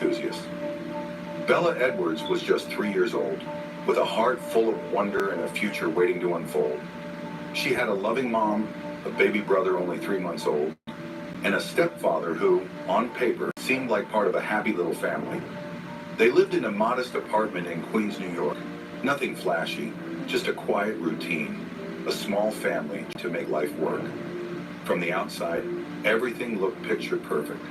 enthusiasts. Bella Edwards was just 3 years old, with a heart full of wonder and a future waiting to unfold. She had a loving mom, a baby brother only 3 months old, and a stepfather who, on paper, seemed like part of a happy little family. They lived in a modest apartment in Queens, New York. Nothing flashy, just a quiet routine, a small family to make life work. From the outside, everything looked picture perfect.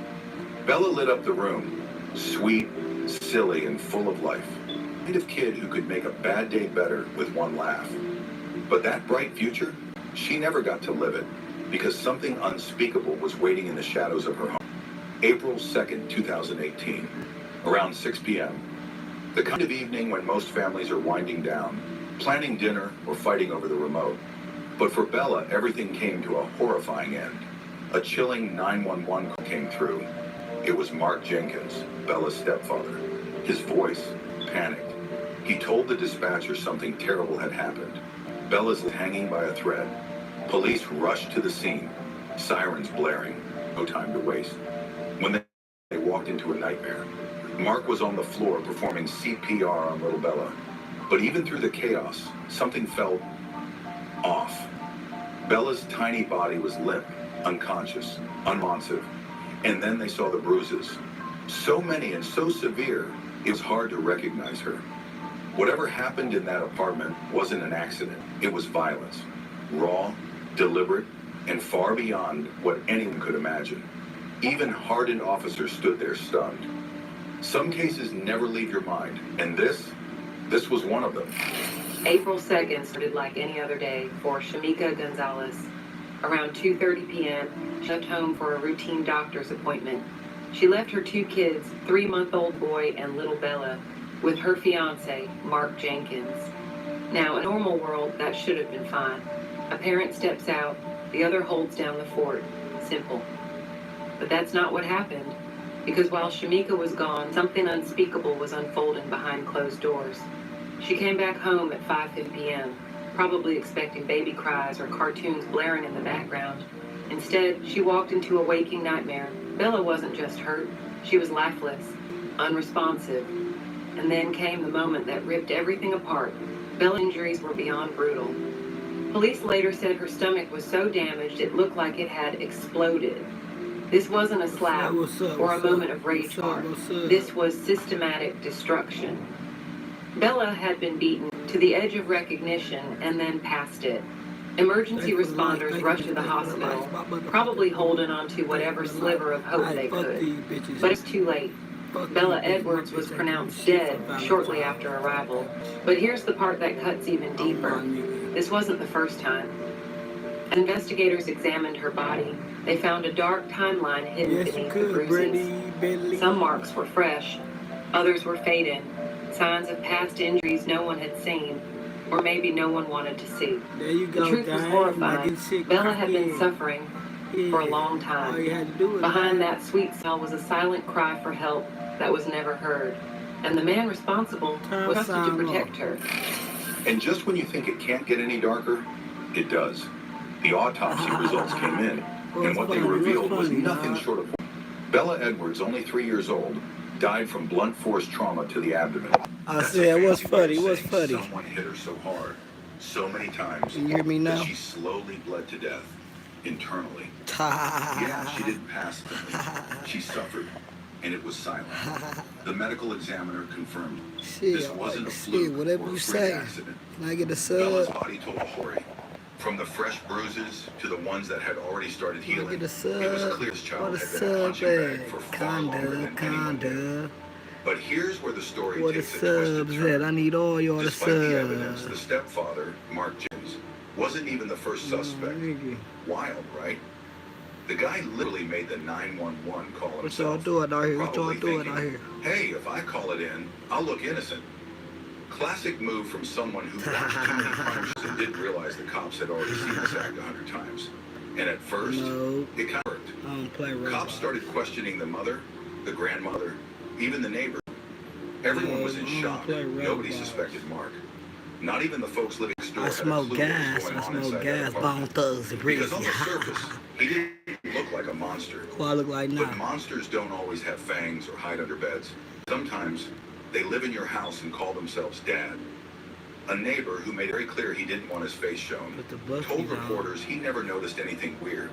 Bella lit up the room, sweet, silly, and full of life. The kind of kid who could make a bad day better with one laugh. But that bright future, she never got to live it, because something unspeakable was waiting in the shadows of her home. April 2nd, 2018, around 6 p.m., the kind of evening when most families are winding down, planning dinner, or fighting over the remote. But for Bella, everything came to a horrifying end. A chilling 911 call came through. It was Mark Jenkins, Bella's stepfather. His voice, panicked. He told the dispatcher something terrible had happened. Bella's hanging by a thread. Police rushed to the scene, sirens blaring, no time to waste. When they walked into a nightmare, Mark was on the floor performing CPR on little Bella. But even through the chaos, something felt off. Bella's tiny body was limp, unconscious, unresponsive. And then they saw the bruises. So many and so severe, it was hard to recognize her. Whatever happened in that apartment wasn't an accident. It was violence. Raw, deliberate, and far beyond what anyone could imagine. Even hardened officers stood there stunned. Some cases never leave your mind, and this was one of them. April 2nd started like any other day for Shamika Gonzalez. Around 2:30 p.m., she left home for a routine doctor's appointment. She left her 2 kids, 3-month-old boy and little Bella, with her fiance, Mark Jenkins. Now, in a normal world, that should have been fine. A parent steps out, the other holds down the fort. Simple. But that's not what happened, because while Shamika was gone, something unspeakable was unfolding behind closed doors. She came back home at 5:50 p.m., probably expecting baby cries or cartoons blaring in the background. Instead, she walked into a waking nightmare. Bella wasn't just hurt, she was lifeless, unresponsive. And then came the moment that ripped everything apart. Bella's injuries were beyond brutal. Police later said her stomach was so damaged it looked like it had exploded. This wasn't a slap or a moment of rage bar. This was systematic destruction. Bella had been beaten to the edge of recognition and then past it. Emergency responders rushed to the hospital, probably holding on to whatever sliver of hope they could. But it's too late. Bella Edwards was pronounced dead shortly after arrival. But here's the part that cuts even deeper. This wasn't the first time. As investigators examined her body, they found a dark timeline hidden beneath the bruises. Some marks were fresh, others were faded, signs of past injuries no one had seen, or maybe no one wanted to see. There you go, the truth was horrifying. Bella had been suffering for a long time. Behind that sweet smile was a silent cry for help that was never heard. And the man responsible was trusted to protect her. And just when you think it can't get any darker, it does. The autopsy results came in, and what they revealed was nothing short of... Bella Edwards, only 3 years old, died from blunt force trauma to the abdomen. I said, what's funny? What's funny? Someone hit her so hard, so many times, you hear me now? that she slowly bled to death, internally. Yeah, she didn't pass instantly. She suffered, and it was silent. The medical examiner confirmed this wasn't a fluke whatever or a you freak say. accident. Can I get a Bella's sub? body told a story. From the fresh bruises to the ones that had already started Can I healing, get a sub? it was clear this child What a had been a sub punching bag at? for far longer than anyone did. Kinda. But here's where the story What a takes a twisted subs turn. at? I need all y'all to Despite the evidence, sub. the stepfather, Mark Jenkins, wasn't even the first suspect. Wild, right? The guy literally made the 911 call himself. What y'all doing out here? What y'all probably doing thinking, out here? hey, if I call it in, I'll look innocent. Classic move from someone who watched too many crimes and didn't realize the cops had already seen this act 100 times. And at first, it kind of worked. I don't play robots. Cops started questioning the mother, the grandmother, even the neighbor. Everyone was in shock. Nobody suspected Mark. Not even the folks living next door. I smoke gas. I smoke gas. Bone thugs and Because breezy. on the surface, he didn't look like a monster. monster. Who I look like But now. monsters don't always have fangs or hide under beds. Sometimes they live in your house and call themselves Dad. A neighbor who made it very clear he didn't want his face shown With the buff told he's on. reporters he never noticed anything weird.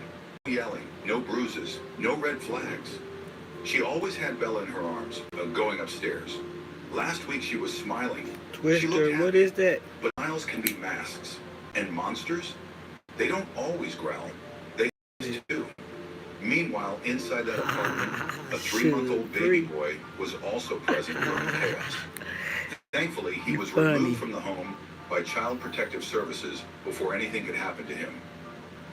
No yelling, no bruises, no red flags. She always had Bella in her arms, going upstairs. Last week she was smiling. She Twister, looked what happy, is that? but smiles can be masks. And monsters, they don't always growl. They do. Meanwhile, inside that apartment, a 3-month-old baby boy was also present during the chaos. Thankfully, he was removed from the home by Child Protective Services before anything could happen to him.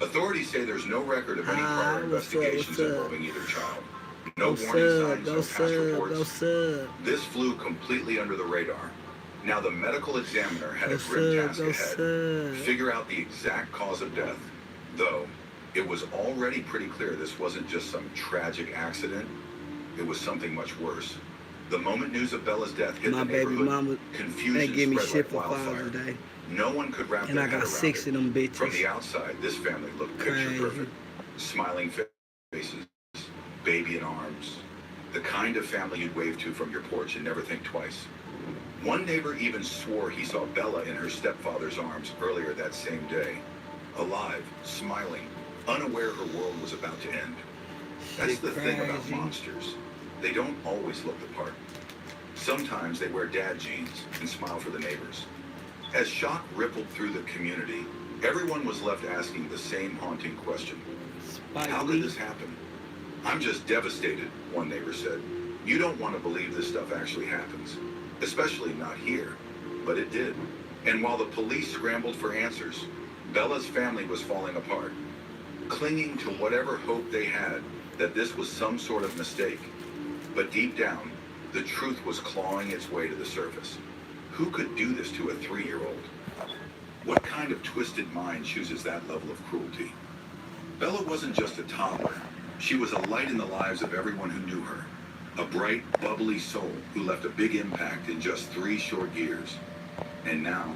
Authorities say there's no record of any prior investigations involving either child. No warning signs, no past reports. This flew completely under the radar. Now the medical examiner had a grim task ahead. Figure out the exact cause of death. Though, it was already pretty clear this wasn't just some tragic accident. It was something much worse. The moment news of Bella's death hit the neighborhood, confusion spread like wildfire. No one could wrap their head around it. 6 of them bitches. From the outside, this family looked picture perfect. Smiling faces, baby in arms. The kind of family you'd wave to from your porch and never think twice. One neighbor even swore he saw Bella in her stepfather's arms earlier that same day. Alive, smiling, unaware her world was about to end. That's the thing about monsters. They don't always look the part. Sometimes they wear dad jeans and smile for the neighbors. As shock rippled through the community, everyone was left asking the same haunting question. How could this happen? I'm just devastated, one neighbor said. You don't want to believe this stuff actually happens. Especially not here. But it did. And while the police scrambled for answers, Bella's family was falling apart, clinging to whatever hope they had that this was some sort of mistake. But deep down, the truth was clawing its way to the surface. Who could do this to a 3-year-old? What kind of twisted mind chooses that level of cruelty? Bella wasn't just a toddler. She was a light in the lives of everyone who knew her. A bright, bubbly soul who left a big impact in just 3 short years. And now,